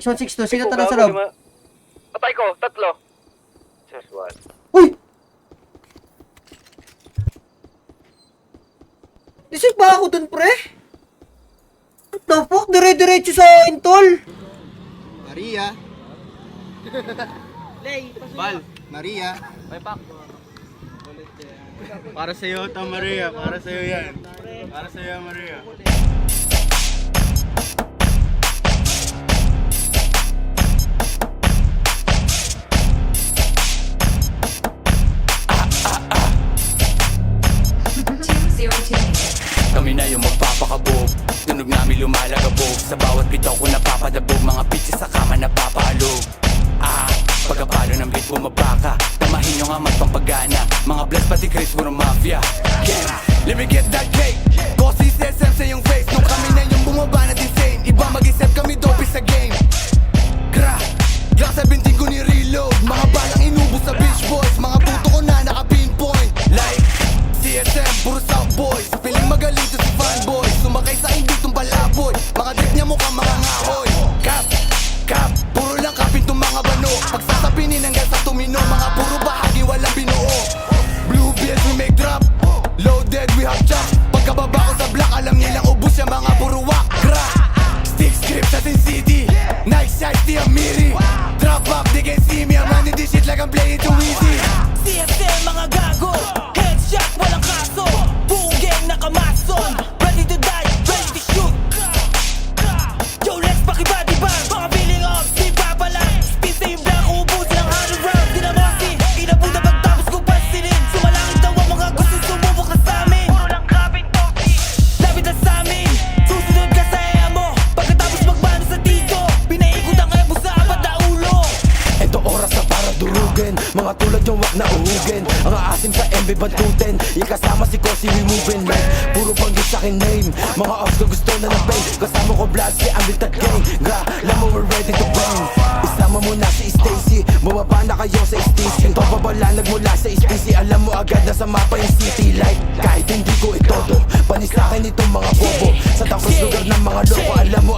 6162, sino to nasa loob? Patay ko, 3. Just one. Uy! Isip ba ako dun, pre? What the fuck? Dire-diretso sa akin, tol. Maria. Bal, Maria. may pak. Para sa'yo ito, Maria. Para sa'yo yan. Para sa'yo, Maria. Kami na yung magpapakabog, tunog namin lumalagabog. Sa bawat bitaw ko napapadabog, mga bitches sa kama napapaalog. Pagkapalo ng beat bumabaka, tamahin nyo nga magpampagana. Mga bless pati Chris, puro mafia. Yeah, let me get that cake. Bossy SM sa yung face, nung kami na yung bumaba na insane. Iba mag-isip kami dope sa game. Glock 17 ko ni reload, mga balang inubos sa beach boys. Mga puto ko na naka-pinpoint. Like CSM, puro South Boys. Piling magaling to si fanboy, sumakay sa hindi tong balaboy. Mga drip niya mukhang mga ngahoy. Cap, puro lang kapin tong mga bano. Pagsasapinin hanggang sa tumino, mga puro bahagi walang binuo. Blue beard we make drop, loaded we have chop. Pagkababa ko sa block, alam nilang ubus yung mga puro wak. Stick script sa Sin City, nice size di Amiri. Drop up, they can see me, I'm running this shit like I'm playing too easy. CSM mga gago, headshot walang kaso. Buong gang nakamason, ready to die, ready to shoot. Yo, let's pakibody bang, mga feeling up, di babalang. Spin sa yung blank, uubusin ang 100 rounds. Di na mosi, inabuta pagtapos ko pansinin. Sumalangit daw ang mga gusto sumubok na sa'min. Puro lang kapin, topi, lapit na sa'min. Susunod ka sa ea mo, pagkatapos magbano sa tito. Pinaikot ang ebo sa apat na ulo. Ito oras na para durugin, mga tulad yung wak na uhugin. Ang aasim sa MB bantutin, ikasama si Kosi we moving like puro banggit sa aking name. Mga ops ko gusto na ng pain, kasama ko blood si Ambit at gang. Alam mo we're ready to bang. Isama mo na si Stacy, bumaba na kayo sa STC. Ito babala nagmula sa SPC, alam mo agad na sa mapa yung city. Like kahit hindi ko itodo, panis sa akin itong mga bobo. Sa tapos lugar ng mga loko, alam mo